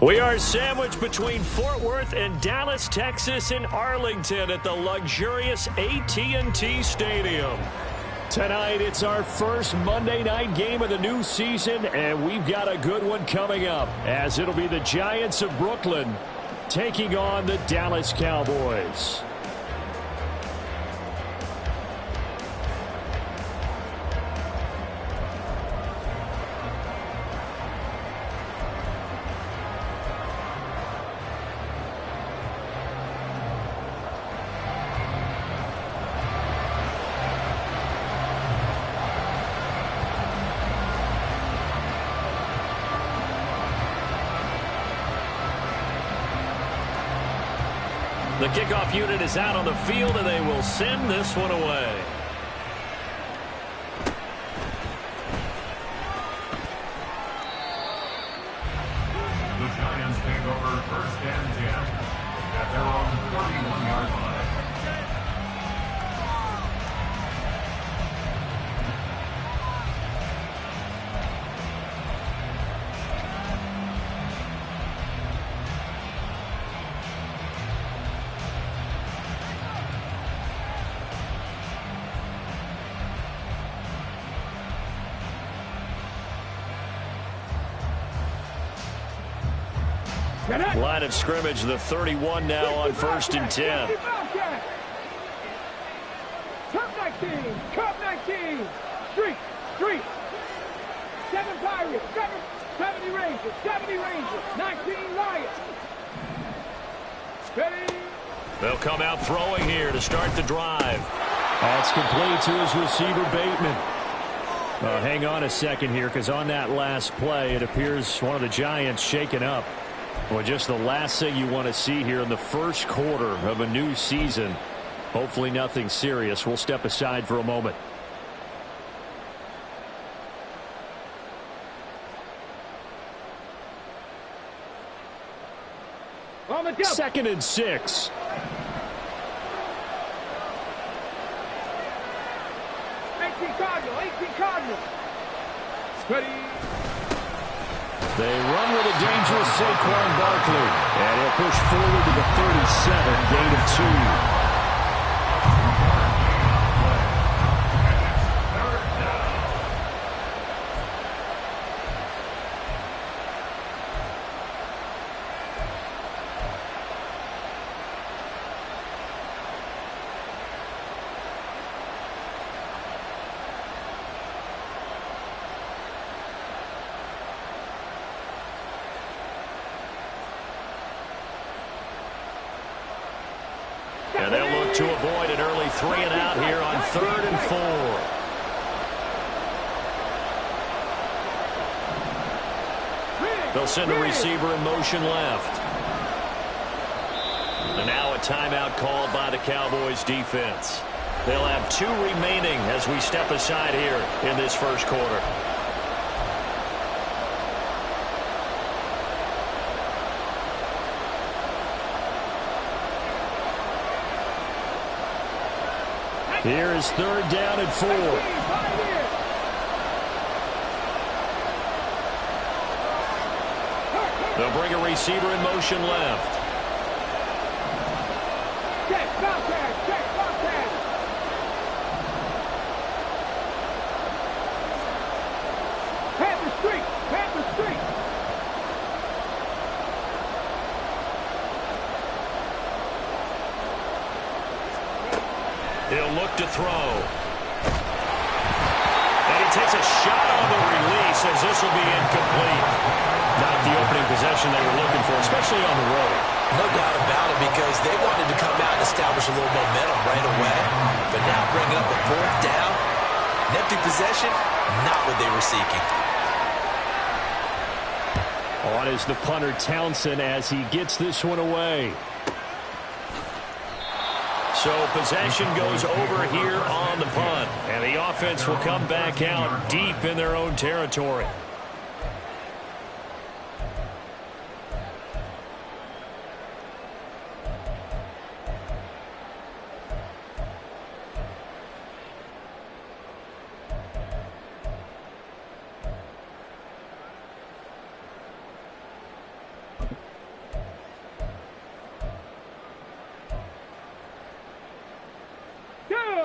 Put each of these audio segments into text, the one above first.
We are sandwiched between Fort Worth and Dallas, Texas, and Arlington at the luxurious AT&T Stadium. Tonight, it's our first Monday night game of the new season, and we've got a good one coming up, as it'll be the Giants of Brooklyn taking on the Dallas Cowboys. The kickoff unit is out on the field, and they will send this one away. The Giants take over first and 10 at their own 41-yard line. Line of scrimmage, the 31 now on first and 10. Cup 19, street, 7 Pirates, 70 Rangers, 19 Lions. Ready? They'll come out throwing here to start the drive. That's complete to his receiver, Bateman. Hang on a second here, because on that last play, it appears one of the Giants shaken up. Well, just the last thing you want to see here in the first quarter of a new season. Hopefully nothing serious. We'll step aside for a moment. Second and 6. Cardinal. Ready? They run with a dangerous Saquon Barkley. And he'll push forward to the 37, gain of 2. And they'll look to avoid an early 3 and out here on 3rd and 4. They'll send a receiver in motion left. And now a timeout called by the Cowboys defense. They'll have 2 remaining as we step aside here in this first quarter. Here is 3rd down and 4. They'll bring a receiver in motion left. Check, Panther Street. He'll look to throw. And he takes a shot on the release as this will be incomplete. Not the opening possession they were looking for, especially on the road. No doubt about it, because they wanted to come out and establish a little momentum right away. But now bringing up a 4th down, an empty possession, not what they were seeking. On is the punter Townsend as he gets this one away. So possession goes over here on the punt. And the offense will come back out deep in their own territory.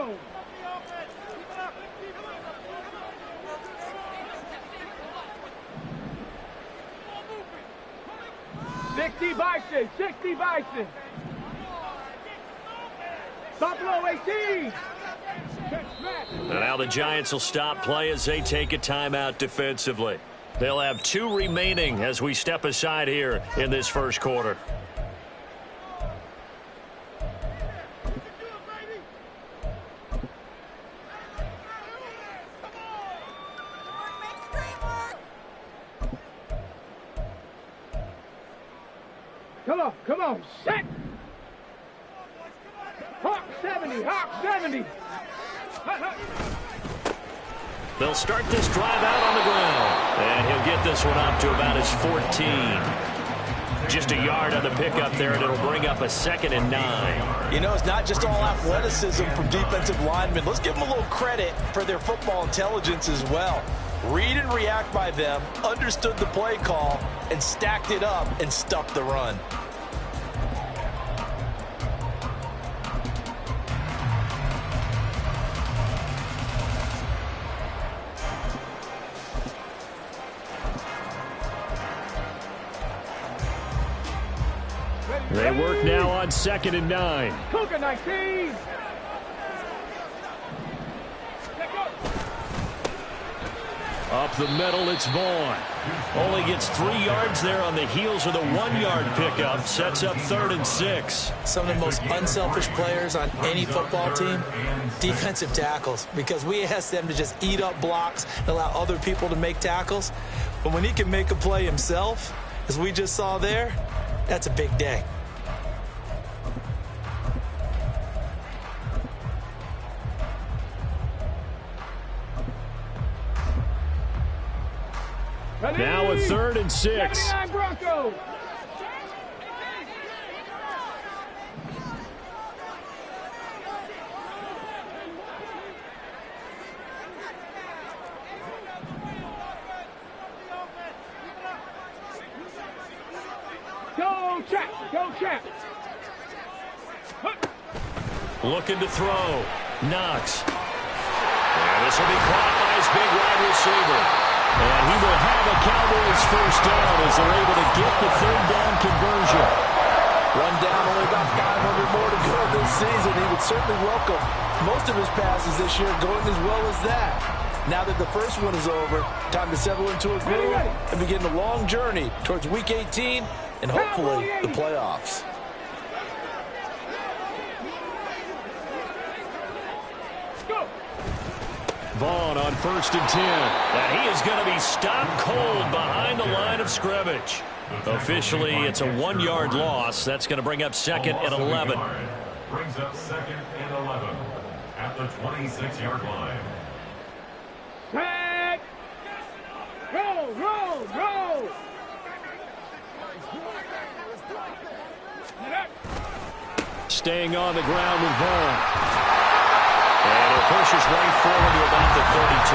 zone. Bison, 60 Bison. Buffalo 18. And now the Giants will stop play as they take a timeout defensively. They'll have 2 remaining as we step aside here in this first quarter. Come on, set! Hawk 70, Hawk 70! They'll start this drive out on the ground. And he'll get this one up to about his 14. Just a yard on the pickup there, and it'll bring up a 2nd and 9. You know, it's not just all athleticism from defensive linemen. Let's give them a little credit for their football intelligence as well. Read and react by them, understood the play call, and stacked it up and stuffed the run. They work now on 2nd and 9. Cougar 19. Up the middle, it's Vaughn. Only gets 3 yards there on the heels of the 1-yard pickup. Sets up 3rd and 6. Some of the most unselfish players on any football team, defensive tackles, because we ask them to just eat up blocks and allow other people to make tackles. But when he can make a play himself, as we just saw there, that's a big day. Now a 3rd and 6. Broncos. Go, Chat! Go, Chat! Looking to throw. Knox. And this will be caught by his big wide receiver. And he will have a Cowboys first down as they're able to get the 3rd down conversion. Run down, only about 500 more to go this season. He would certainly welcome most of his passes this year going as well as that. Now that the first one is over, time to settle into a groove and begin the long journey towards Week 18 and hopefully the playoffs. Vaughn on 1st and 10. And he is going to be stopped cold behind the line of scrimmage. Officially, it's a 1-yard loss. That's going to bring up 2nd and 11. Brings up 2nd and 11 at the 26-yard line. Set! Roll, roll, roll! Staying on the ground with Vaughn. And it pushes right forward to about the 32.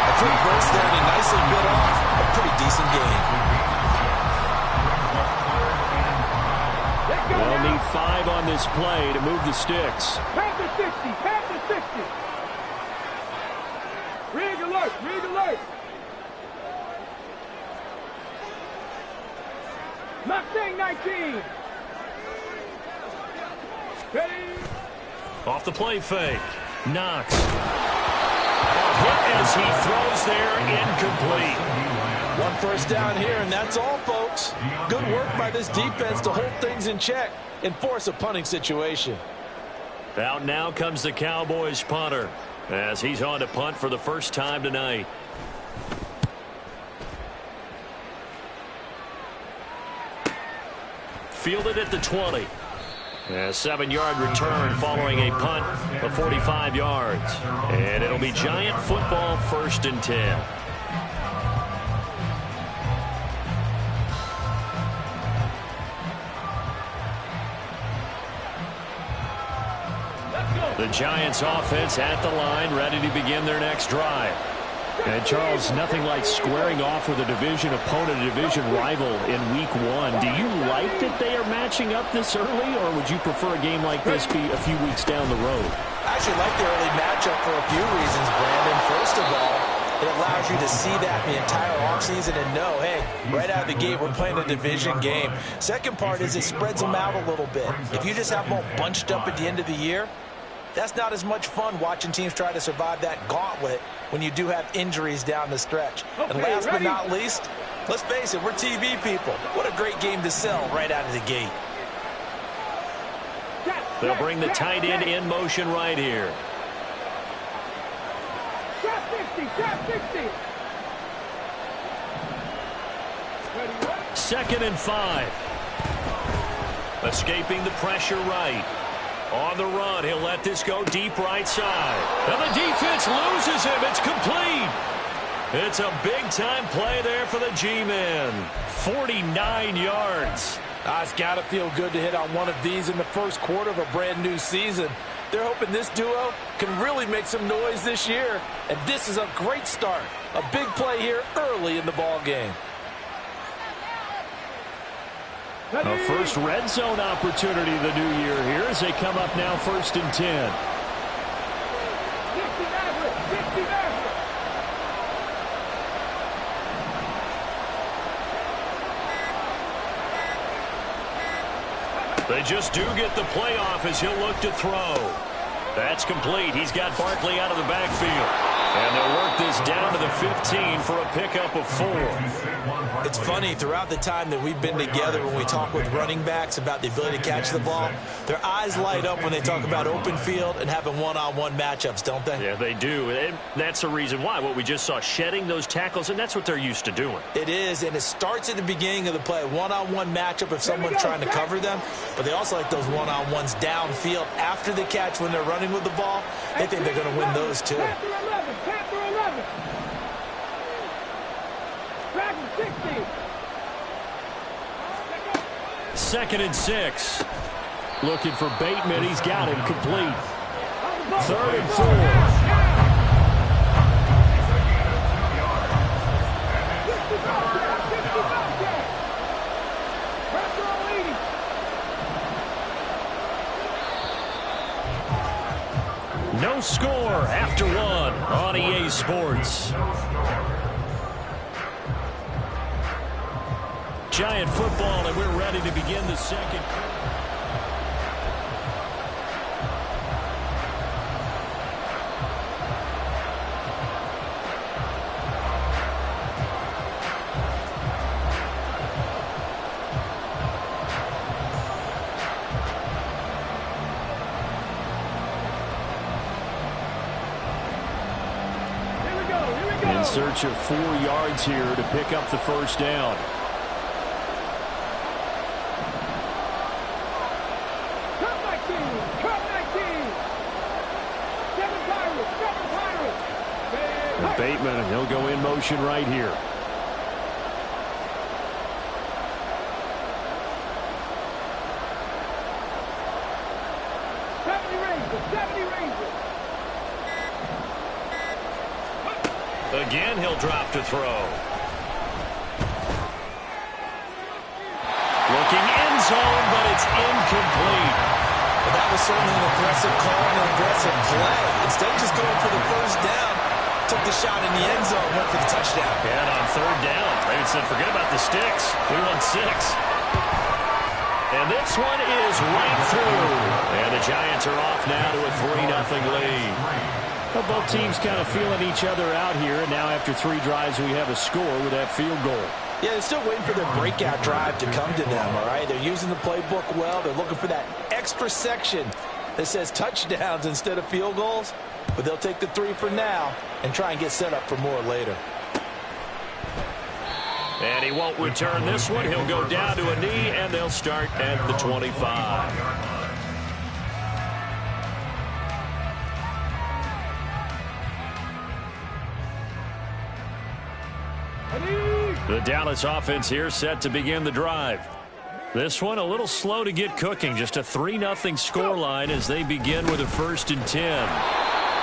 A quick burst there, and he nicely bit off a pretty decent gain. They'll need 5 on this play to move the sticks. Panther 60, Panther 60. Rig alert, rig alert. Mustang 19. Ready? Off the play fake. Knox. A hit as he throws there, incomplete. 1 first down here, and that's all, folks. Good work by this defense to hold things in check and force a punting situation. Out now comes the Cowboys punter as he's on to punt for the first time tonight. Fielded at the 20. A 7-yard return following a punt of 45 yards. And it'll be Giant football 1st and 10. The Giants offense at the line, ready to begin their next drive. And Charles, nothing like squaring off with a division opponent, a division rival in week 1. Do you like that they are matching up this early, or would you prefer a game like this be a few weeks down the road? I actually like the early matchup for a few reasons, Brandon. First of all, it allows you to see that the entire offseason and know, hey, right out of the gate, we're playing a division game. Second part is it spreads them out a little bit. If you just have them all bunched up at the end of the year, that's not as much fun watching teams try to survive that gauntlet when you do have injuries down the stretch. And last but not least, let's face it, we're TV people. What a great game to sell right out of the gate. They'll bring the tight end in motion right here. Shot 60, shot 60. 2nd and 5. Escaping the pressure right. On the run, he'll let this go deep right side. And the defense loses him. It's complete. It's a big-time play there for the G-men. 49 yards. It's got to feel good to hit on one of these in the first quarter of a brand-new season. They're hoping this duo can really make some noise this year. And this is a great start. A big play here early in the ball game. A first red zone opportunity of the new year here as they come up now 1st and 10. 60 Maverick, 60 Maverick. They just do get the playoff as he'll look to throw. That's complete. He's got Barkley out of the backfield. And they'll work this down to the 15 for a pickup of 4. It's funny, throughout the time that we've been together when we talk with running backs about the ability to catch the ball, their eyes light up when they talk about open field and having one-on-one matchups, don't they? Yeah, they do. And that's the reason why. What we just saw, shedding those tackles, and that's what they're used to doing. It is, and it starts at the beginning of the play. One-on-one matchup if someone's trying to cover them, but they also like those one-on-ones downfield after the catch when they're running with the ball. They think they're going to win those too. Chapter 11. Dragon 60. 2nd and 6. Looking for Bateman. He's got him complete. 3rd and 4. No score after 1 on EA Sports. Giant football, and we're ready to begin the second quarter. In search of 4 yards here to pick up the first down. Cut 19. Cut 19. 7 Pirates. 7 Pirates. And Bateman, he'll go in motion right here. Again, he'll drop to throw. Looking end zone, but it's incomplete. Well, that was certainly an aggressive call and an aggressive play. Instead of just going for the first down, took the shot in the end zone, went for the touchdown. And on 3rd down, David said, forget about the sticks. We want 6. And this one is right through. And the Giants are off now to a 3-0 lead. Well, both teams kind of feeling each other out here. And now after 3 drives, we have a score with that field goal. Yeah, they're still waiting for their breakout drive to come to them, all right? They're using the playbook well. They're looking for that extra section that says touchdowns instead of field goals. But they'll take the 3 for now and try and get set up for more later. And he won't return this one. He'll go down to a knee, and they'll start at the 25. The Dallas offense here set to begin the drive. This one a little slow to get cooking. Just a 3-0 scoreline as they begin with a 1st and 10.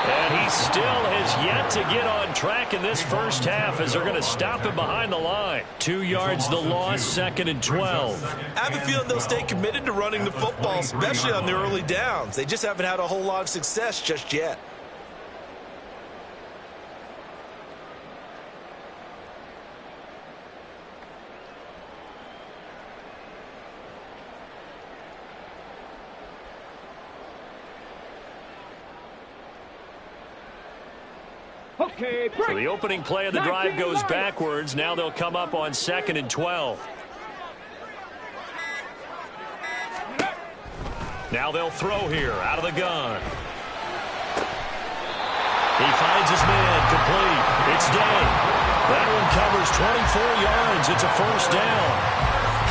And he still has yet to get on track in this first half as they're going to stop him behind the line. 2 yards the loss, 2nd and 12. I have a feeling they'll stay committed to running the football, especially on the early downs. They just haven't had a whole lot of success just yet. Okay, So the opening play of the drive goes backwards. Now they'll come up on 2nd and 12. Now they'll throw here out of the gun. He finds his man, complete. It's Day. That one covers 24 yards. It's a first down.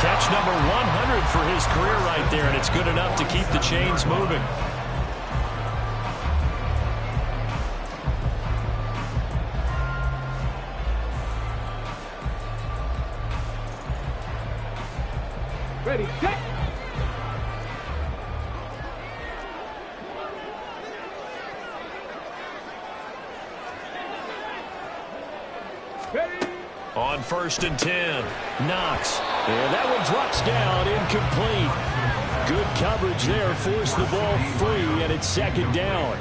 Catch number 100 for his career right there, and it's good enough to keep the chains moving. Ready, set. Ready. On 1st and 10, Knox. And that one drops down, incomplete. Good coverage there, forced the ball free, and it's 2nd down.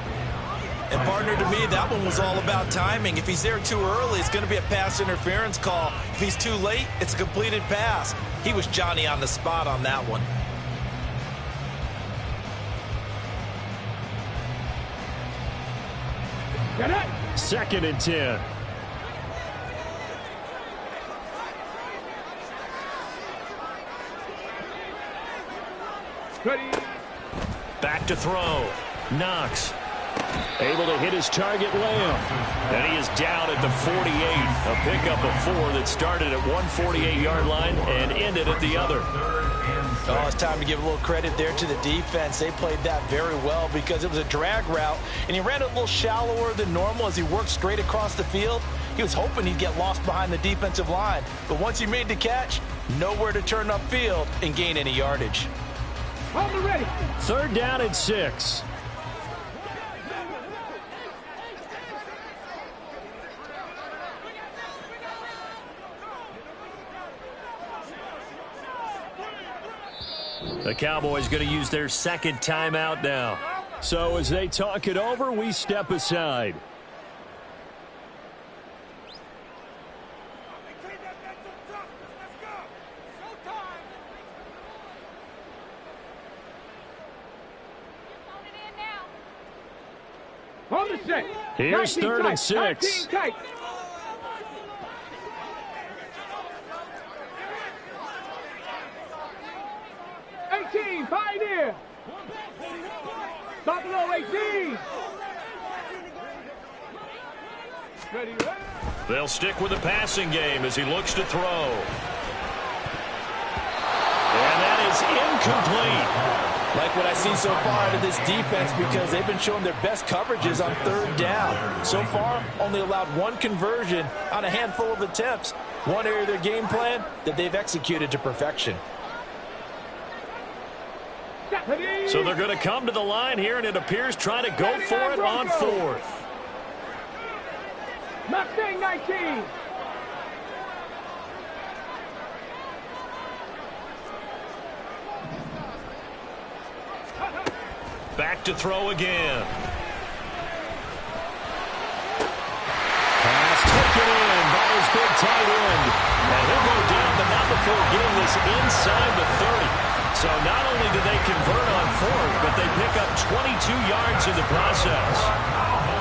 And partner, to me, that one was all about timing. If he's there too early, it's going to be a pass interference call. If he's too late, it's a completed pass. He was Johnny on the spot on that one. Get it. 2nd and 10. Ready. Back to throw. Knox. Able to hit his target, Lamb. And he is down at the 48. A pickup of 4 that started at 148-yard line and ended at the other. Oh, it's time to give a little credit there to the defense. They played that very well because it was a drag route, and he ran it a little shallower than normal as he worked straight across the field. He was hoping he'd get lost behind the defensive line, but once he made the catch, nowhere to turn upfield and gain any yardage. On the ready. 3rd down and 6. The Cowboys going to use their 2nd timeout now. So as they talk it over, we step aside. On the set. Here's 3rd and 6. 19 tight. Pioneer. Stop below 18. Ready, ready. They'll stick with the passing game as he looks to throw. And that is incomplete. Like what I see so far out of this defense because they've been showing their best coverages on 3rd down. So far, only allowed 1 conversion on a handful of attempts. One area of their game plan that they've executed to perfection. So they're going to come to the line here, and it appears trying to go for it on 4th. Mustang 19. Back to throw again. Pass taken in by his big tight end. And he'll go down, but not before getting this inside the 30. So not only do they convert on 4th, but they pick up 22 yards in the process.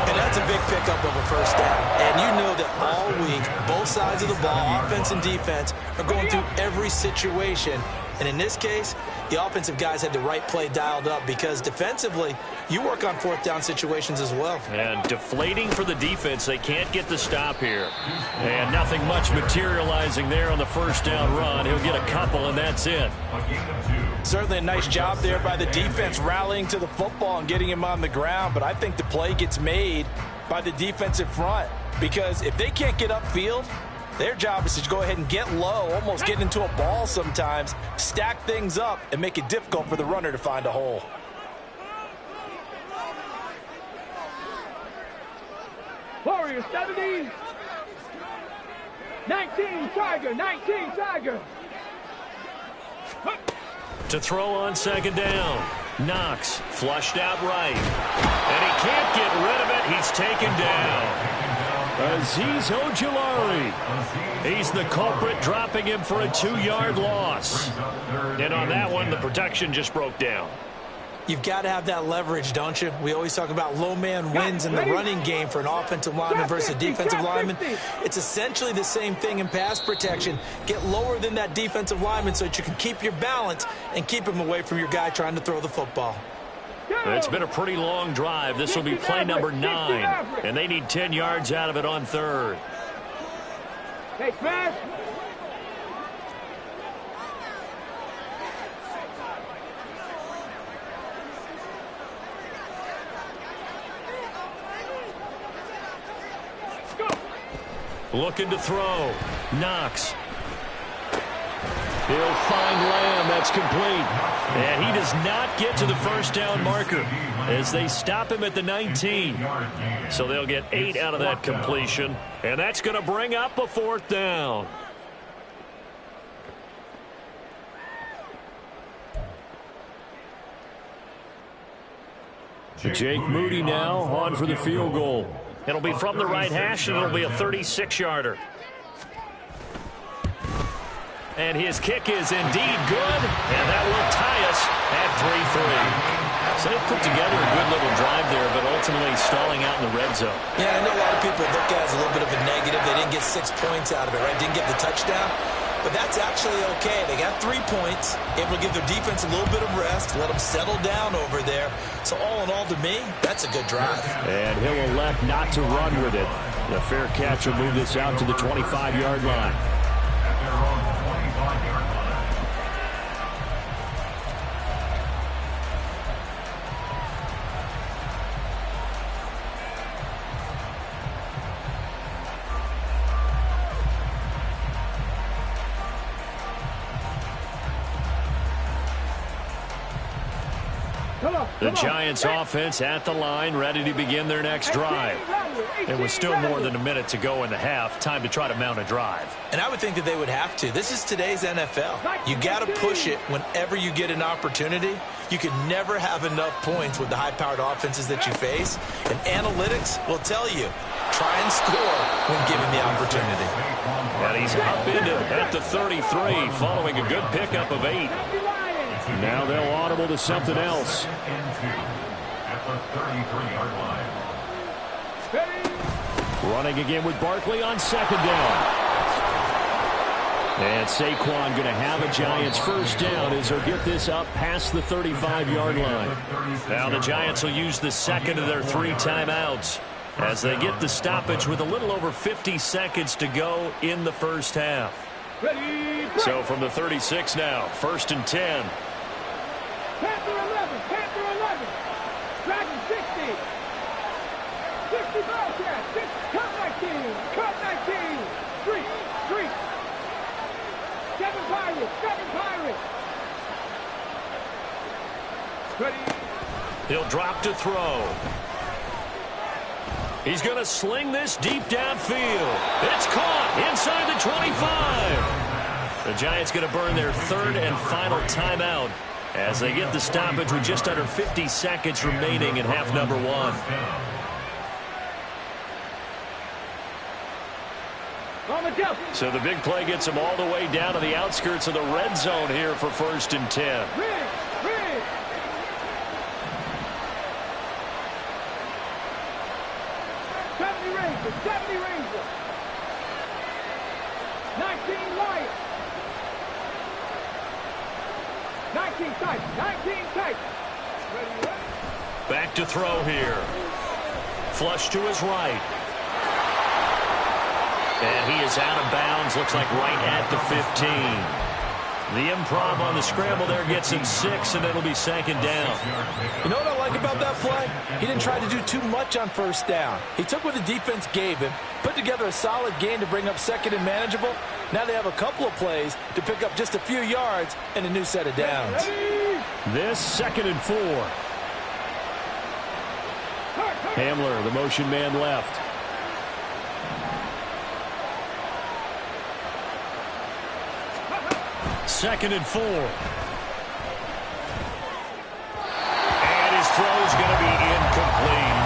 And that's a big pickup of a first down. And you know that all week, both sides of the ball, offense and defense, are going through every situation. And in this case, the offensive guys had the right play dialed up because defensively, you work on 4th down situations as well. And deflating for the defense. They can't get the stop here. And nothing much materializing there on the first down run. He'll get a couple, and that's it. Certainly a nice job there by the defense rallying to the football and getting him on the ground. But I think the play gets made by the defensive front because if they can't get upfield, their job is to go ahead and get low, almost get into a ball sometimes, stack things up, and make it difficult for the runner to find a hole. Warriors 70. 19 Tiger, 19 Tiger. To throw on second down. Knox flushed out right. And he can't get rid of it. He's taken down. Azeez Ojulari. He's the culprit, dropping him for a 2-yard loss. And on that one, the protection just broke down. You've got to have that leverage, don't you? We always talk about low man wins in the running game for an offensive lineman versus a defensive lineman. It's essentially the same thing in pass protection. Get lower than that defensive lineman so that you can keep your balance and keep him away from your guy trying to throw the football. It's been a pretty long drive. This will be play number 9, and they need 10 yards out of it on third. Hey, smash. Looking to throw. Knox. He'll find Lamb. That's complete. And he does not get to the first down marker as they stop him at the 19. So they'll get 8 out of that completion. And that's going to bring up a 4th down. Jake Moody now on for the field goal. It'll be from the right hash, and it'll be a 36-yarder. And his kick is indeed good, and that will tie us at 3-3. So they put together a good little drive there, but ultimately stalling out in the red zone. Yeah, I know a lot of people look at it as a little bit of a negative. They didn't get 6 points out of it, right? Didn't get the touchdown. But that's actually okay. They got 3 points, able to give their defense a little bit of rest, let them settle down over there. So all in all, to me, that's a good drive. And he'll elect not to run with it. The fair catch will move this out to the 25-yard line. At their own 25-yard line. The Giants offense at the line, ready to begin their next drive. It was still more than a minute to go in the half. Time to try to mount a drive. And I would think that they would have to. This is today's NFL. You got to push it whenever you get an opportunity. You can never have enough points with the high-powered offenses that you face. And analytics will tell you, try and score when given the opportunity. And he's up into at the 33 following a good pickup of 8. Now they'll audible to something else. At the 33-yard line. Running again with Barkley on second down. And Saquon going to have a Giants first down as they'll get this up past the 35-yard line. Now the Giants will use the second of their 3 timeouts as they get the stoppage with a little over 50 seconds to go in the first half. So from the 36 now, 1st and 10. Panther 11, Panther 11. Dragon 60. 60 Bobcat, 6, cut 19, cut 19. 3, 7 Pirates, 7 Pirates. Ready. He'll drop to throw. He's going to sling this deep downfield. It's caught inside the 25. The Giants going to burn their 3rd and final timeout as they get the stoppage with just under 50 seconds remaining in half number 1. So the big play gets them all the way down to the outskirts of the red zone here for 1st and 10. Rig. 70 Rangers, 70 Rangers. 19 Lions. 19 Titans, 19 Titans. Ready. Back to throw here. Flush to his right. And he is out of bounds, looks like right at the 15. The improv on the scramble there gets him 6, and it'll be 2nd down. You know what I like about that play? He didn't try to do too much on 1st down. He took what the defense gave him, put together a solid game to bring up 2nd and manageable. Now they have a couple of plays to pick up just a few yards and a new set of downs. This 2nd and 4. Hamler, the motion man left. 2nd and 4. And his throw is going to be incomplete.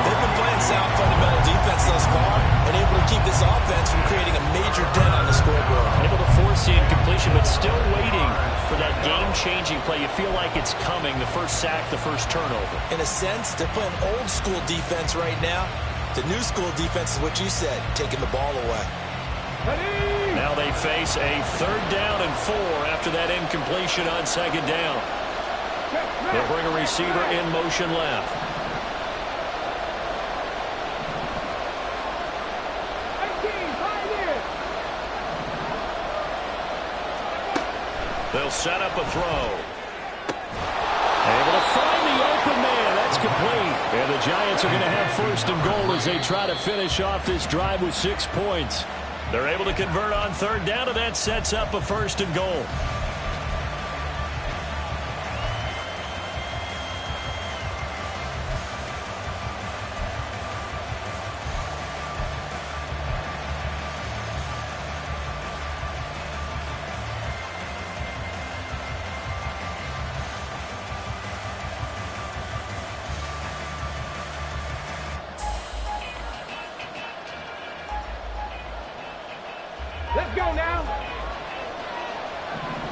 They've been playing sound fundamental defense thus far and able to keep this offense from creating a major dent on the scoreboard. Able to force the incompletion, but still waiting for that game-changing play. You feel like it's coming, the first sack, the first turnover. In a sense, they're playing old-school defense right now. The new school defense is what you said, taking the ball away. Now they face a 3rd down and 4 after that incompletion on 2nd down. They'll bring a receiver in motion left. They'll set up a throw. Able to find the open man. That's complete. And the Giants are going to have 1st and goal as they try to finish off this drive with 6 points. They're able to convert on 3rd down, and that sets up a 1st and goal. Let's go now.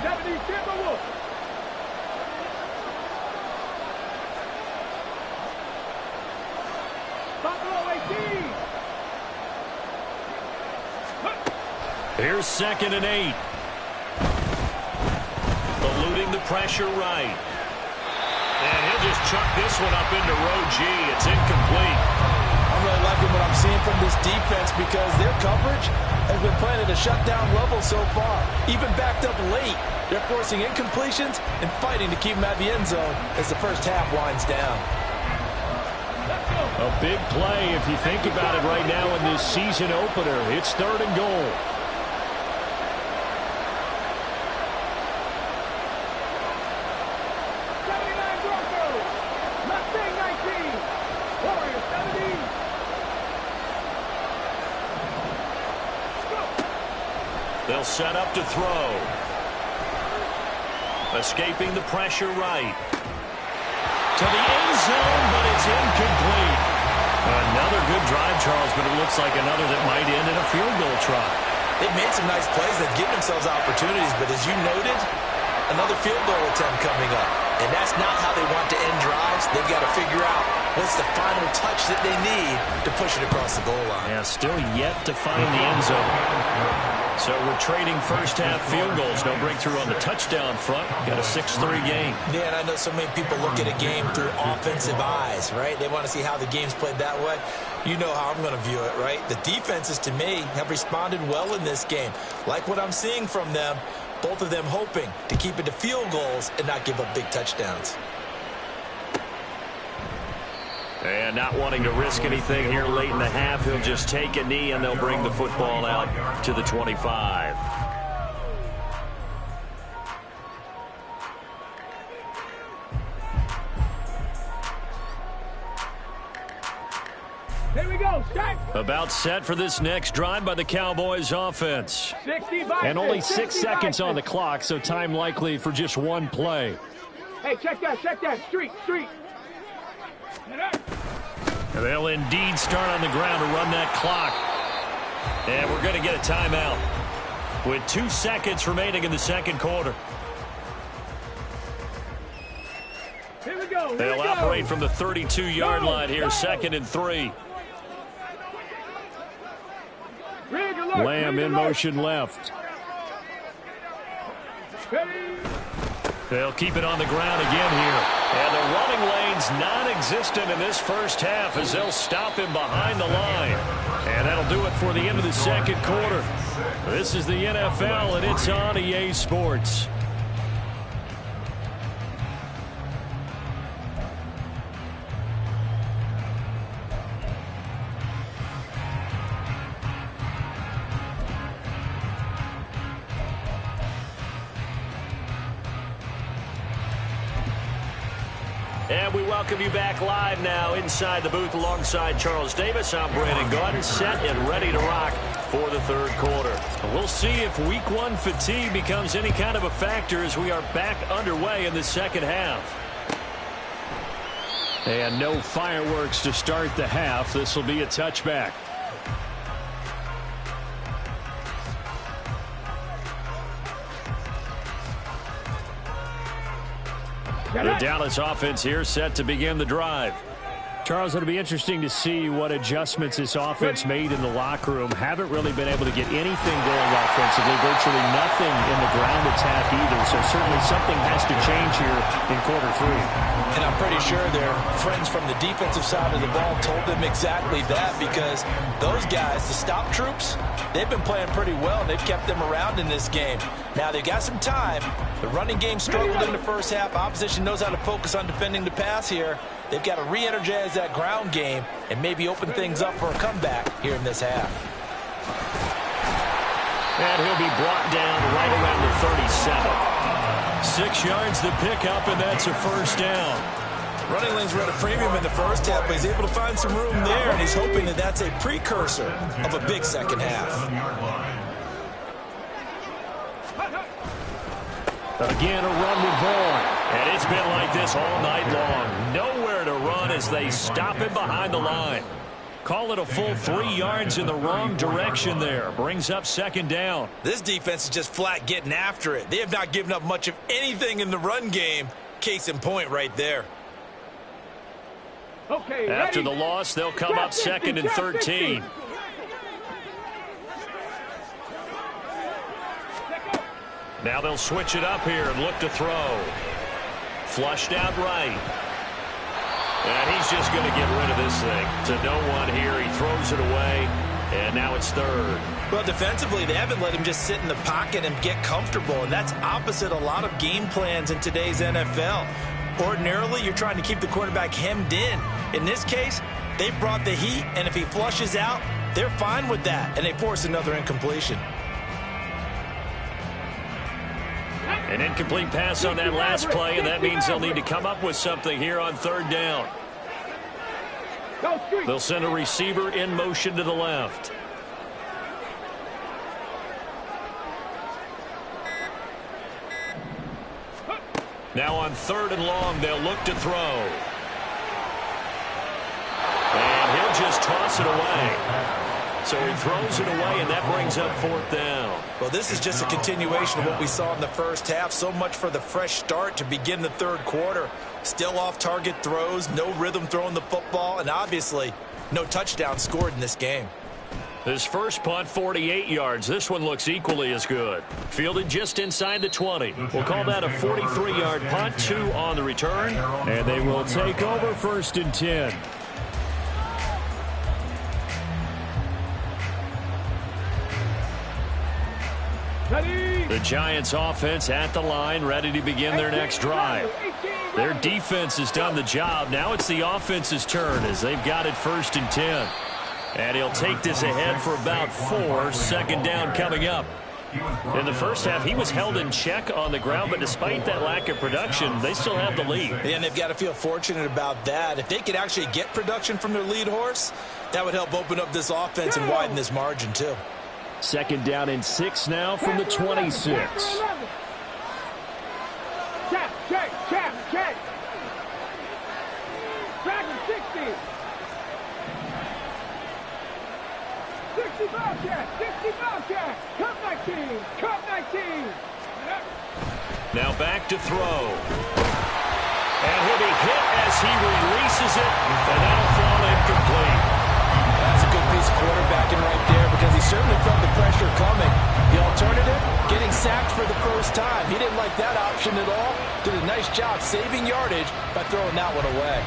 70 Timberwolves. Buffalo 18. Here's 2nd and 8. Eluding the pressure right. And he'll just chuck this one up into row G. It's incomplete. I'm really liking what I'm seeing from this defense because their coverage has been playing at a shutdown level so far. Even backed up late, they're forcing incompletions and fighting to keep them at the end zone as the first half winds down. A big play if you think about it right now in this season opener. It's 3rd and goal. They'll set up to throw. Escaping the pressure right. To the end zone, but it's incomplete. Another good drive, Charles, but it looks like another that might end in a field goal try. They've made some nice plays. They've given themselves opportunities, but as you noted, another field goal attempt coming up. And that's not how they want to end drives. They've got to figure out what's the final touch that they need to push it across the goal line. Yeah, still yet to find the end zone. So we're trading first half field goals. No breakthrough on the touchdown front. Got a 6-3 game. Yeah, and I know so many people look at a game through offensive eyes, right? They want to see how the game's played that way. You know how I'm going to view it, right? The defenses, to me, have responded well in this game. Like what I'm seeing from them, both of them hoping to keep it to field goals and not give up big touchdowns. And not wanting to risk anything here late in the half, he'll just take a knee and they'll bring the football out to the 25. Here we go. Start. About set for this next drive by the Cowboys offense. 65. And only 6 seconds on the clock, so time likely for just one play. Hey, check that. Street. And they'll indeed start on the ground to run that clock. And we're going to get a timeout with 2 seconds remaining in the second quarter. Here we go. They'll operate from the 32-yard line here, 2nd and 3. Lamb in motion left. They'll keep it on the ground again here. And the running lane's non-existent in this first half as they'll stop him behind the line. And that'll do it for the end of the second quarter. This is the NFL, and it's on EA Sports. And we welcome you back live now inside the booth alongside Charles Davis. I'm Brandon Gaudin, set and ready to rock for the third quarter. We'll see if week one fatigue becomes any kind of a factor as we are back underway in the second half. And no fireworks to start the half. This will be a touchback. The Dallas offense here set to begin the drive. Charles, it'll be interesting to see what adjustments this offense made in the locker room. Haven't really been able to get anything going offensively, virtually nothing in the ground attack either. So certainly something has to change here in quarter three. And I'm pretty sure their friends from the defensive side of the ball told them exactly that, because those guys, the stop troops, they've been playing pretty well. They've kept them around in this game. Now they've got some time. The running game struggled in the first half. Opposition knows how to focus on defending the pass here. They've got to re-energize that ground game and maybe open things up for a comeback here in this half. And he'll be brought down right around the 37. 6 yards the pickup, and that's a first down. Running lanes were at a premium in the first half, but he's able to find some room there, and he's hoping that that's a precursor of a big second half. Again, a run with Vaughn. And it's been like this all night long. Nowhere to run as they stop him behind the line. Call it a full 3 yards in the wrong direction there. Brings up second down. This defense is just flat getting after it. They have not given up much of anything in the run game. Case in point right there. Okay, after the loss, they'll come up second and 13. Now they'll switch it up here and look to throw. Flushed out right. And he's just going to get rid of this thing. To no one here. He throws it away. And now it's third. Well, defensively, they haven't let him just sit in the pocket and get comfortable. And that's opposite a lot of game plans in today's NFL. Ordinarily, you're trying to keep the quarterback hemmed in. In this case, they brought the heat. And if he flushes out, they're fine with that. And they force another incompletion. An incomplete pass on that last play, and that means they'll need to come up with something here on third down. They'll send a receiver in motion to the left. Now on third and long, they'll look to throw. And he'll just toss it away. So he throws it away, and that brings up fourth down. Well, this is just a continuation of what we saw in the first half. So much for the fresh start to begin the third quarter. Still off-target throws, no rhythm throwing the football, and obviously no touchdown scored in this game. His first punt, 48 yards. This one looks equally as good. Fielded just inside the 20. We'll call that a 43-yard punt, 2 on the return. And they will take over first and 10. The Giants offense at the line, ready to begin their next drive. Their defense has done the job. Now it's the offense's turn as they've got it first and 10. And he'll take this ahead for about 4. Second down coming up. In the first half, he was held in check on the ground, but despite that lack of production, they still have the lead. And they've got to feel fortunate about that. If they could actually get production from their lead horse, that would help open up this offense and widen this margin too. Second down and 6 now from the 26. Check. Back in 60. 65 check. Cut 19. Now back to throw. And he'll be hit as he releases it, and that'll fall incomplete. That's a good piece of quarterbacking right there, because he certainly felt the pressure coming. The alternative, getting sacked for the first time. He didn't like that option at all. Did a nice job saving yardage by throwing that one away.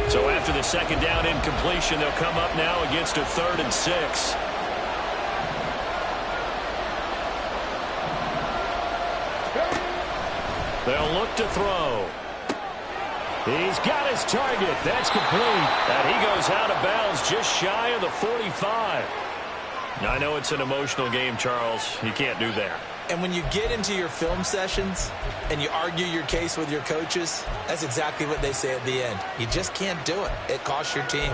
So after the second down incompletion, they'll come up now against a 3rd and 6. They'll look to throw. He's got his target. That's complete. And he goes out of bounds just shy of the 45. Now, I know it's an emotional game, Charles. You can't do that. And when you get into your film sessions and you argue your case with your coaches, that's exactly what they say at the end. You just can't do it. It costs your team.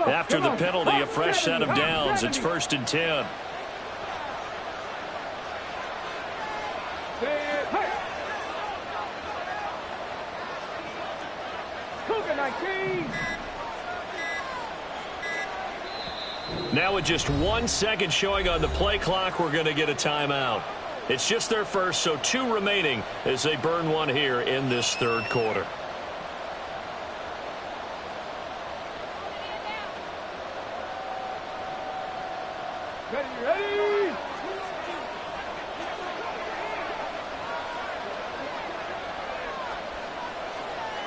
After the penalty, a fresh set of downs. It's 1st and 10. Now with just 1 second showing on the play clock, we're going to get a timeout. It's just their first, so 2 remaining as they burn one here in this 3rd quarter. Ready?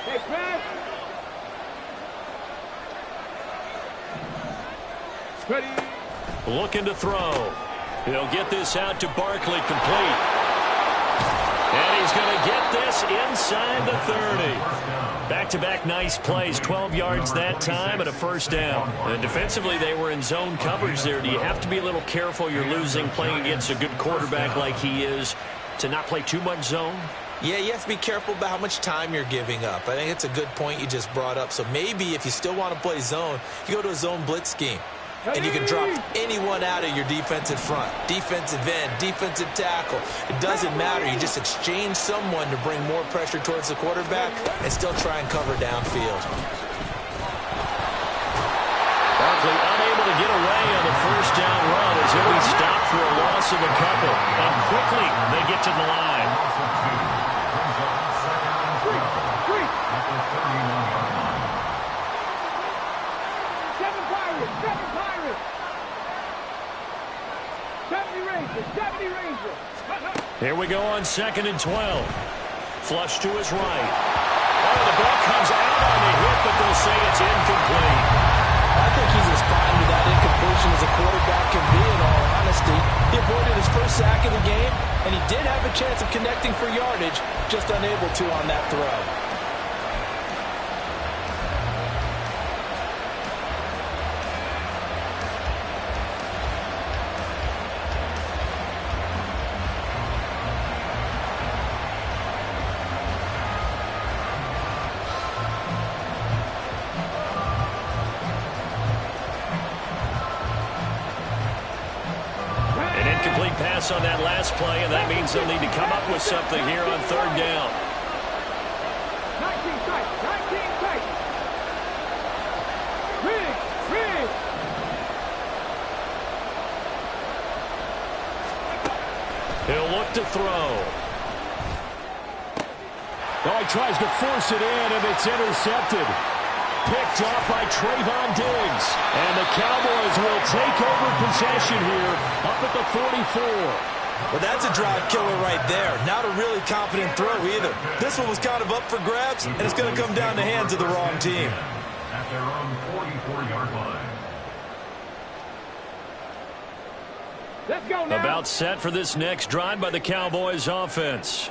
Hey, press. Ready. Looking to throw. He'll get this out to Barkley, complete. And he's going to get this inside the 30. Back-to-back nice plays, 12 yards that time and a 1st down. And defensively, they were in zone coverage there. Do you have to be a little careful? You're losing, playing against a good quarterback like he is, to not play too much zone? Yeah, you have to be careful about how much time you're giving up. I think it's a good point you just brought up. So maybe if you still want to play zone, you go to a zone blitz scheme. And you can drop anyone out of your defensive front. Defensive end, defensive tackle. It doesn't matter. You just exchange someone to bring more pressure towards the quarterback and still try and cover downfield. Barkley unable to get away on the 1st down run as he'll be stopped for a loss of a couple. And quickly they get to the line. Here we go on 2nd and 12. Flush to his right. Oh, the ball comes out on the hit, but they'll say it's incomplete. I think he's as fine with that incompletion as a quarterback can be, in all honesty. He avoided his 1st sack of the game, and he did have a chance of connecting for yardage, just unable to on that throw. Pass on that last play, and that means they'll need to come up with something here on 3rd down. 19 tight. Rig. He'll look to throw. Oh, he tries to force it in, and it's intercepted. Picked off by Trayvon Diggs. And the Cowboys will take over possession here up at the 44. Well, that's a drive killer right there. Not a really confident throw either. This one was kind of up for grabs, and it's going to come down the hands of the wrong team. At their own 44-yard line. Let's go now. About set for this next drive by the Cowboys offense.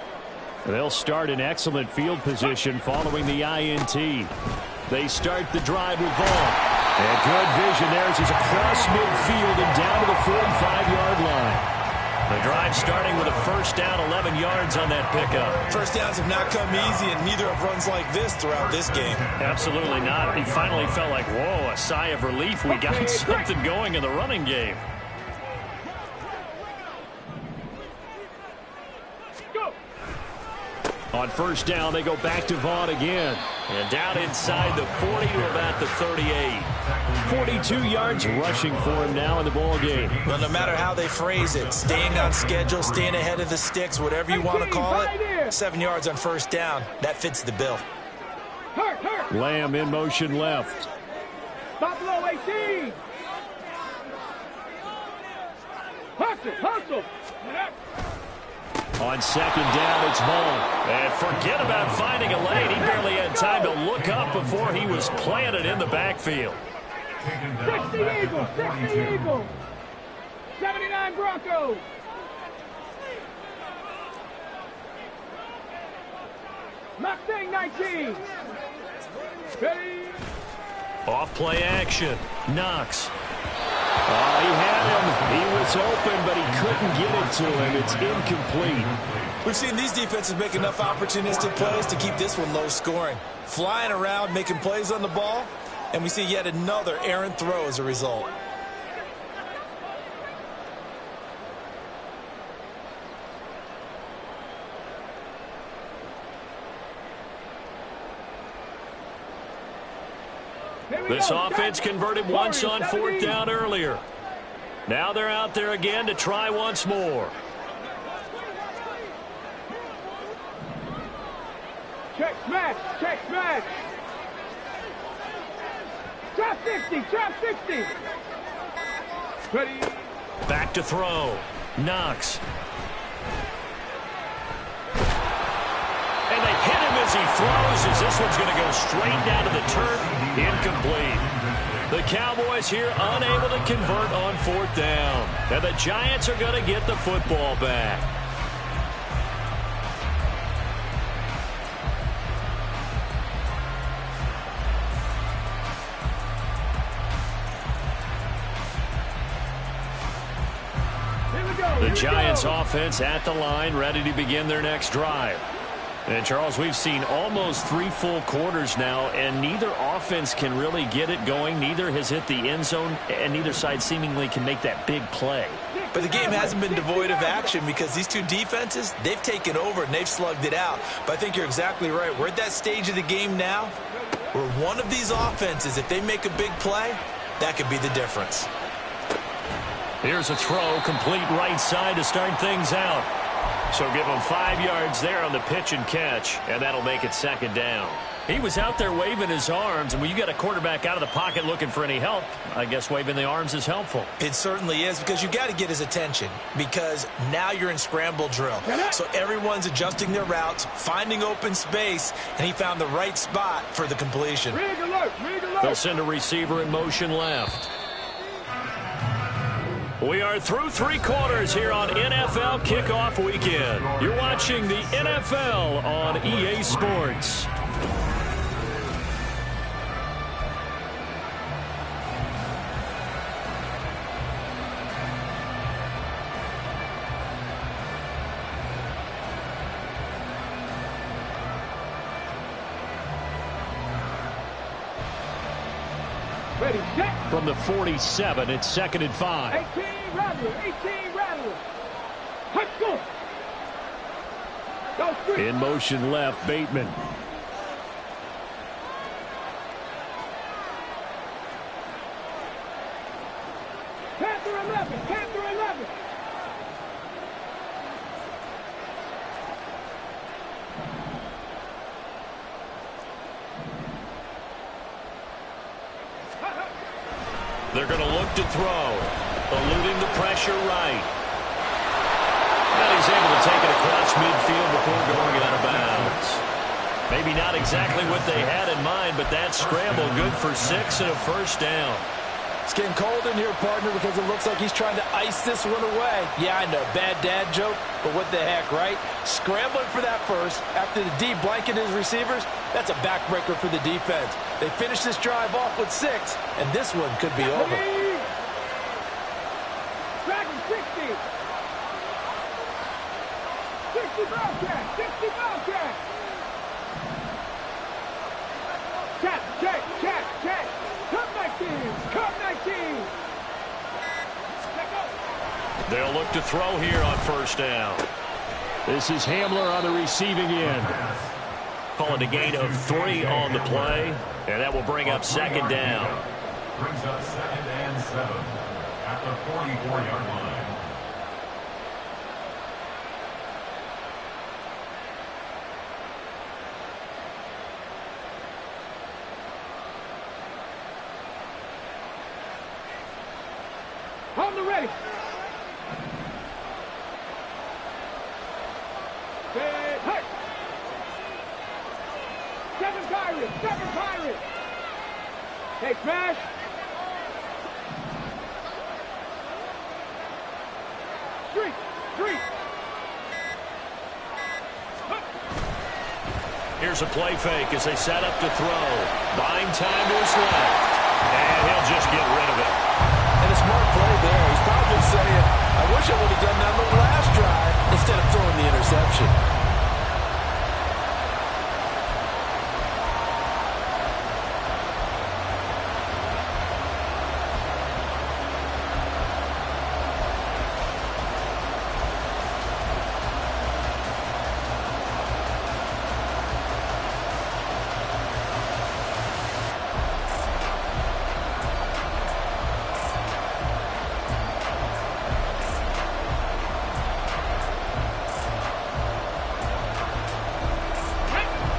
They'll start in excellent field position following the INT. They start the drive with Vaughn. And good vision there as he's across midfield and down to the 45-yard line. The drive starting with a 1st down, 11 yards on that pickup. 1st downs have not come easy, and neither have runs like this throughout this game. Absolutely not. He finally felt like, whoa, a sigh of relief. We got something going in the running game. On 1st down, they go back to Vaughn again. And down inside the 40 to about the 38. 42 yards rushing for him now in the ball game. Well, no matter how they phrase it, staying on schedule, staying ahead of the sticks, whatever you want to call it, 7 yards on 1st down, that fits the bill. Hurt. Lamb in motion left. Buffalo 18. Hustle, hustle. On second down, it's Vaughn. And forget about finding a lane. He barely had time to look up before he was planted in the backfield. 60 Eagles, 60 Eagles. 79 Broncos. Mustang 19. Ready. Off play action. Knox. He had him. He was open, but he couldn't get it to him. It's incomplete. We've seen these defenses make enough opportunistic plays to keep this one low scoring. Flying around, making plays on the ball, and we see yet another errant throw as a result. This offense converted once on fourth down earlier. Now they're out there again to try once more. Check smash, check smash. Drop 60, drop 60. Ready. Back to throw. Knox. And they hit him as he throws, as this one's going to go straight down to the turf. Incomplete. The Cowboys here unable to convert on fourth down. And the Giants are going to get the football back. The Giants offense at the line, ready to begin their next drive. And, Charles, we've seen almost 3 full quarters now, and neither offense can really get it going. Neither has hit the end zone, and neither side seemingly can make that big play. But the game hasn't been devoid of action because these two defenses, they've taken over and they've slugged it out. But I think you're exactly right. We're at that stage of the game now where one of these offenses, if they make a big play, that could be the difference. Here's a throw, complete right side to start things out. So give him 5 yards there on the pitch and catch, and that'll make it second down. He was out there waving his arms, and when you got a quarterback out of the pocket looking for any help, I guess waving the arms is helpful. It certainly is, because you got to get his attention, because now you're in scramble drill. So everyone's adjusting their routes, finding open space, and he found the right spot for the completion. Rig alert, rig alert. They'll send a receiver in motion left. We are through 3 quarters here on NFL Kickoff Weekend. You're watching the NFL on EA Sports. Ready, set. From the 47, it's 2nd and 5. 18 Rattler, 18 Rattler. Let's go. Go straight. In motion left, Bateman. Panther 11, Panther 11. They're going to look to throw, eluding the pressure right. And he's able to take it across midfield before going out of bounds. Maybe not exactly what they had in mind, but that scramble good for 6 and a first down. It's getting cold in here, partner, because it looks like he's trying to ice this one away. Yeah, I know, bad dad joke, but what the heck, right? Scrambling for that first, after the D blanket his receivers, that's a backbreaker for the defense. They finish this drive off with 6, and this one could be over. Dragon 60. 60 Bobcat, 60 Bobcat. Check, check, check, check. Come 19, come 19. They'll look to throw here on first down. This is Hamler on the receiving end. Calling a gain of 3 on the play, and that will bring up second down. Brings up 2nd and 7 at the 44-yard line. On the ready. Hey, hey. Seven Pirates. Hey, smash. Street. Here's a play fake as they set up to throw. Buying time to his left. And he'll just get rid of it. And a smart play there. He's probably saying, I wish I would have done that on the last drive instead of throwing the interception.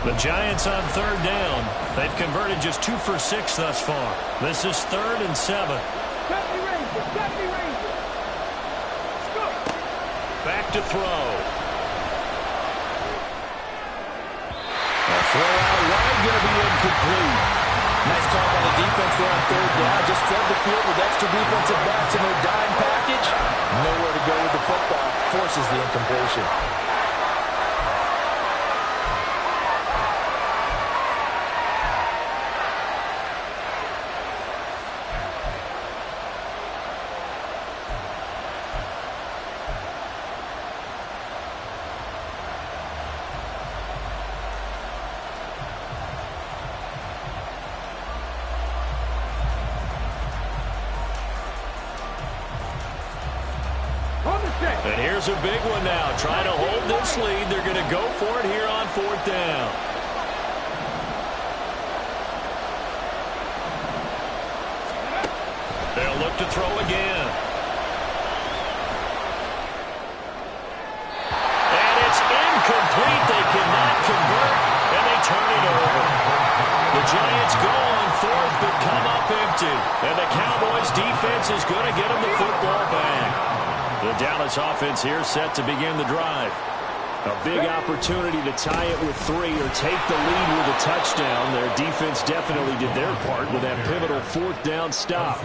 The Giants on third down. They've converted just 2 for 6 thus far. This is 3rd and 7. 70 Rangers. Go. Back to throw. A throw out wide, going to be incomplete. Nice call by the defense there on third down. Just flood the field with extra defensive backs in their dime package. Nowhere to go with the football. Forces the incompletion. And here's a big one now. Trying to hold this lead. They're going to go for it here on 4th down. They'll look to throw again. And it's incomplete. They cannot convert, and they turn it over. The Giants go on 4th, but come up empty. And the Cowboys defense is going to get them the football back. The Dallas offense here set to begin the drive. A big opportunity to tie it with 3 or take the lead with a touchdown. Their defense definitely did their part with that pivotal 4th down stop.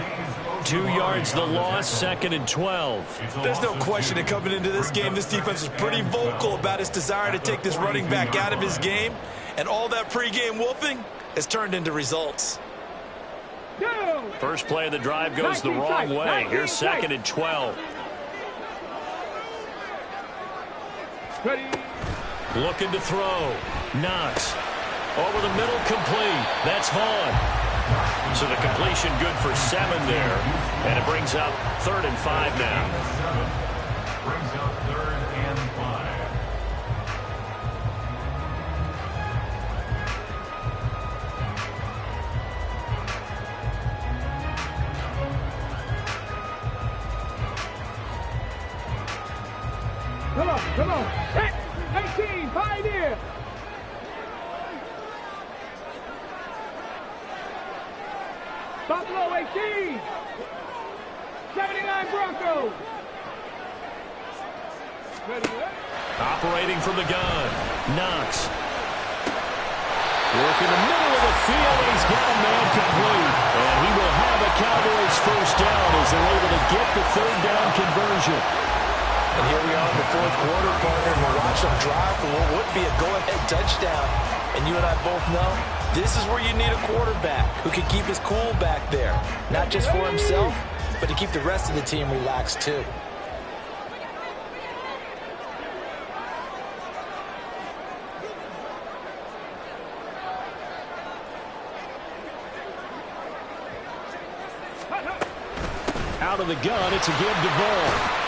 2 yards the loss, 2nd and 12. There's no question that coming into this game, this defense was pretty vocal about its desire to take this running back out of his game. And all that pregame wolfing has turned into results. First play of the drive goes the wrong way. Here's 2nd and 12. Ready. Looking to throw. Knox. Over the middle, complete. That's Vaughn. So the completion good for 7 there. And it brings up 3rd and 5 now. Brings up 3rd and 5. Come on. 18, Pioneer. Buffalo 18. 79 Broncos. Operating from the gun. Knox. Working the middle of the field, and he's got a man complete. And he will have a Cowboys first down as they're able to get the 3rd down conversion. And here we are in the 4th quarter, partner, and we'll watch them drive for what would be a go-ahead touchdown. And you and I both know this is where you need a quarterback who can keep his cool back there. Not just for himself, but to keep the rest of the team relaxed too. Out of the gun, it's a give to Vaughn.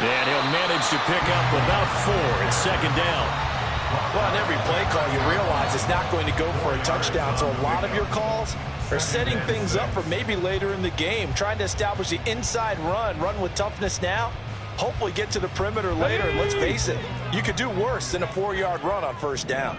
And he'll manage to pick up about 4 at 2nd down. Well, on every play call, you realize it's not going to go for a touchdown. So a lot of your calls are setting things up for maybe later in the game, trying to establish the inside run with toughness now, hopefully get to the perimeter later. And let's face it, you could do worse than a 4-yard run on 1st down.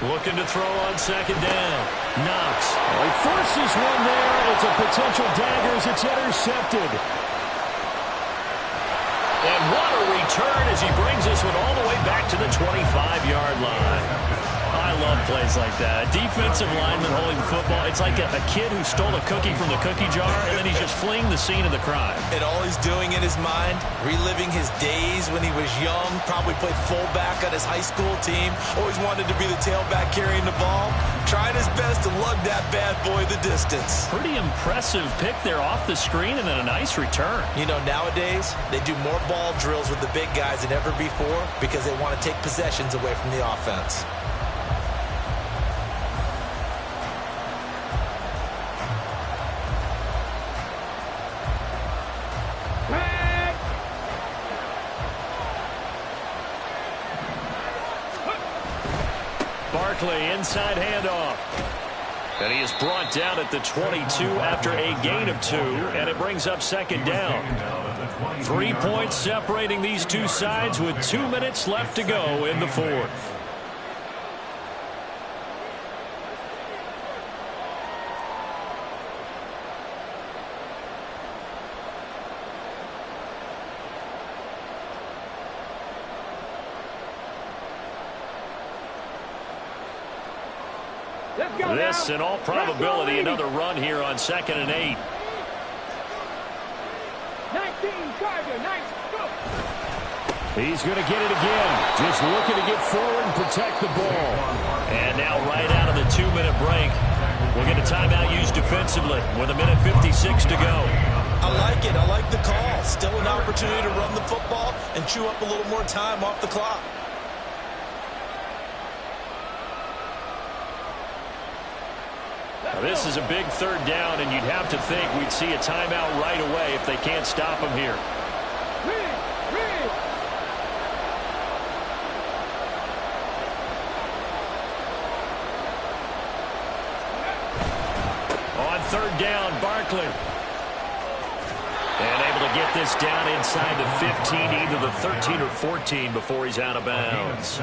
Looking to throw on 2nd down. Knox. Well, he forces one there. It's a potential dagger as it's intercepted. And what a return as he brings this one all the way back to the 25-yard line. I love plays like that. A defensive lineman holding the football. It's like a kid who stole a cookie from the cookie jar, and then he's just fleeing the scene of the crime. And all he's doing in his mind, reliving his days when he was young, probably played fullback on his high school team, always wanted to be the tailback carrying the ball, trying his best to lug that bad boy the distance. Pretty impressive pick there off the screen, and then a nice return. You know, nowadays, they do more ball drills with the big guys than ever before because they want to take possessions away from the offense. Barkley, inside handoff. And he is brought down at the 22 after a gain of 2, and it brings up second down. 3 points separating these two sides with 2 minutes left to go in the fourth. This, in all probability, another run here on 2nd and 8. 19, Charger, nice, go. He's going to get it again. Just looking to get forward and protect the ball. And now right out of the 2-minute break, we'll get a timeout used defensively with 1:56 to go. I like it. I like the call. Still an opportunity to run the football and chew up a little more time off the clock. Now, this is a big 3rd down, and you'd have to think we'd see a timeout right away if they can't stop him here. On 3rd down, Barkley. And able to get this down inside the 15, either the 13 or 14 before he's out of bounds.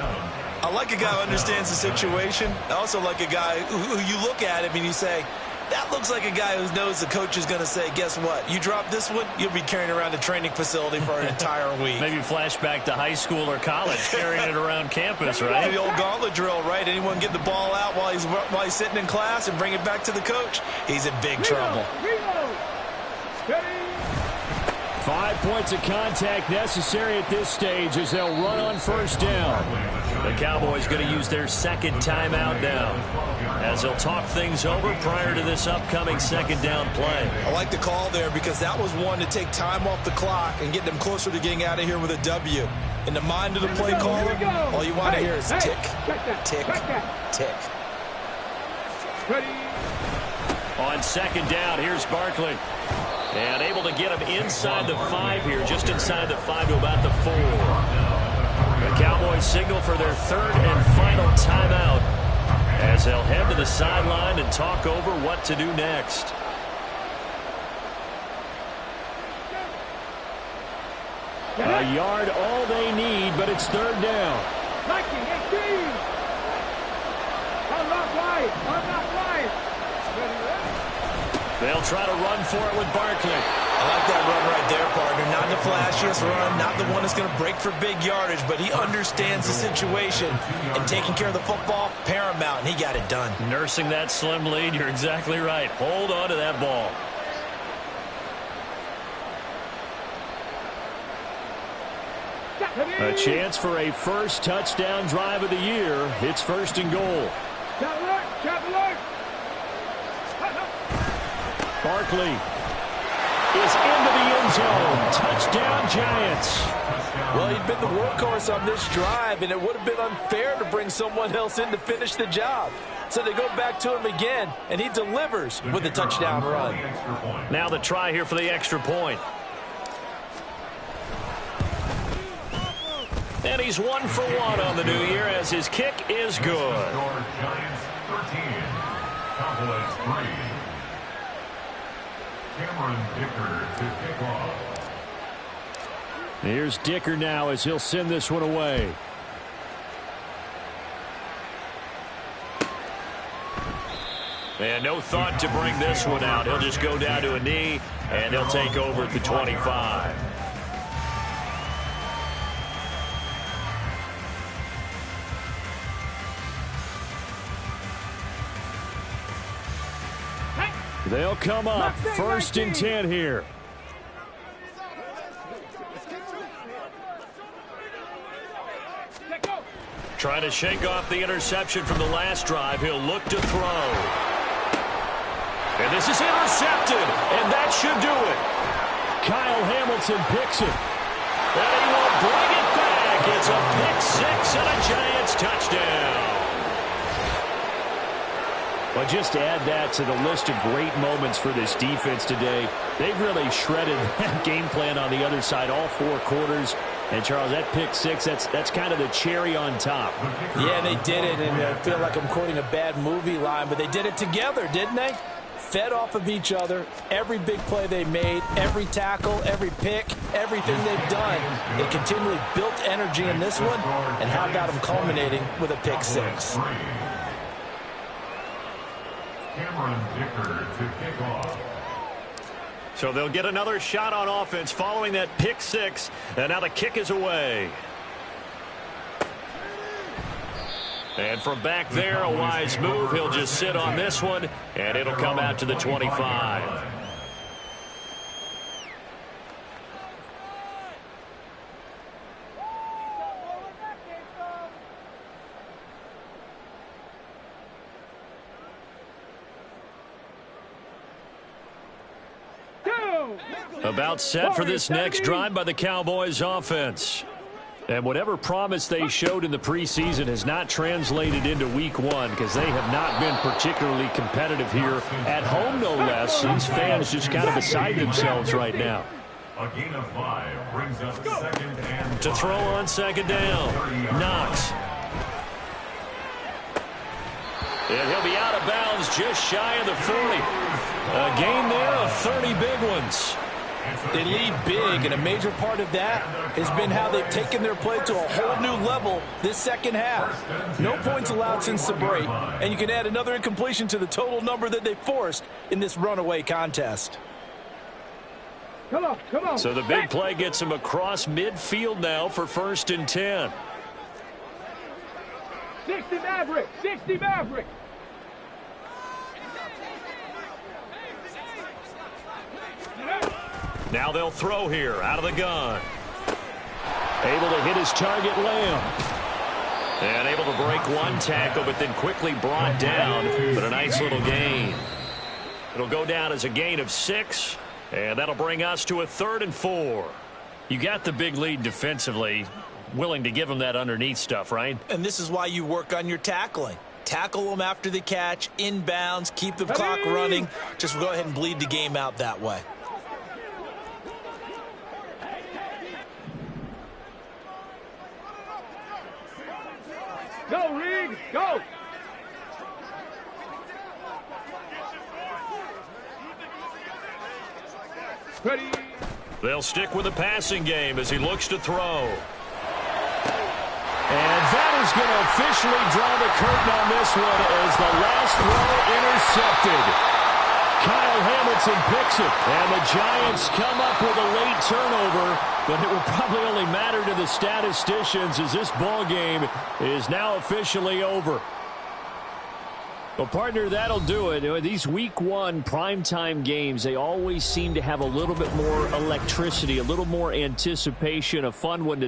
I like a guy who understands the situation. I also like a guy who you look at him and you say, that looks like a guy who knows the coach is going to say, guess what? You drop this one, you'll be carrying around a training facility for an entire week. Maybe flashback to high school or college, carrying it around campus, right? The old gauntlet drill, right? Anyone get the ball out while he's sitting in class and bring it back to the coach? He's in big trouble. 5 points of contact necessary at this stage as they'll run on 1st down. The Cowboys going to use their 2nd timeout now as they'll talk things over prior to this upcoming 2nd down play. I like the call there because that was one to take time off the clock and get them closer to getting out of here with a W. In the mind of the play caller, all you want to hear is tick, tick, tick. On 2nd down, here's Barkley. And able to get him inside the 5 here, just inside the 5 to about the 4. The Cowboys signal for their 3rd and final timeout as they'll head to the sideline and talk over what to do next. A yard all they need, but it's 3rd down. 19, 18. I'm not right. They'll try to run for it with Barkley. I like that run right there, partner. Not the flashiest run, not the one that's going to break for big yardage, but he understands the situation. And taking care of the football, paramount, and he got it done. Nursing that slim lead, you're exactly right. Hold on to that ball. A chance for a first touchdown drive of the year. It's 1st and goal. Barkley is into the end zone. Touchdown, Giants. Well, he'd been the workhorse on this drive, and it would have been unfair to bring someone else in to finish the job. So they go back to him again, and he delivers with a touchdown run. Now the try here for the extra point. And he's 1 for 1 on the new year as his kick is good. Giants 13, Cowboys 3. Cameron Dicker to kick off. Here's Dicker now as he'll send this one away. And no thought to bring this one out. He'll just go down to a knee, and he'll take over at the 25. They'll come up 1st and 10 here. Trying to shake off the interception from the last drive. He'll look to throw. And this is intercepted, and that should do it. Kyle Hamilton picks it. And he will bring it back. It's a pick six and a Giants touchdown. Well, just to add that to the list of great moments for this defense today, they've really shredded that game plan on the other side all 4 quarters. And, Charles, that pick six, that's kind of the cherry on top. Yeah, they did it, and I feel like I'm quoting a bad movie line, but they did it together, didn't they? Fed off of each other, every big play they made, every tackle, every pick, everything they've done. They continually built energy in this one, and how about them culminating with a pick six? Cameron Dicker to kick off. So they'll get another shot on offense following that pick six. And now the kick is away. And from back there, a wise move. He'll just sit on this one, and it'll come out to the 25. About set for this next drive by the Cowboys offense. And whatever promise they showed in the preseason has not translated into week 1 because they have not been particularly competitive here at home, no less. These fans just kind of beside themselves right now. A gain of 5 brings up 2nd and To throw on 2nd down. Knox. And he'll be out of bounds just shy of the 40. A gain there of 30 big ones. They lead big, and a major part of that has been how they've taken their play to a whole new level this second half. No points allowed since the break, and you can add another incompletion to the total number that they forced in this runaway contest. Come on, come on. So the big play gets him across midfield now for 1st and 10. 60 Maverick, 60 Maverick. Now they'll throw here out of the gun. Able to hit his target, Lamb. And able to break one tackle, but then quickly brought down. But a nice little gain. It'll go down as a gain of 6. And that'll bring us to a 3rd and 4. You got the big lead defensively. Willing to give them that underneath stuff, right? And this is why you work on your tackling. Tackle them after the catch, inbounds, keep the clock running. Just go ahead and bleed the game out that way. Go, Reed, go. Ready. They'll stick with the passing game as he looks to throw. And that is going to officially draw the curtain on this one as the last throw intercepted. Kyle Hamilton picks it, and the Giants come up with a late turnover, but it will probably only matter to the statisticians as this ball game is now officially over. Well, partner, that'll do it. These week 1 primetime games, they always seem to have a little bit more electricity, a little more anticipation, a fun one to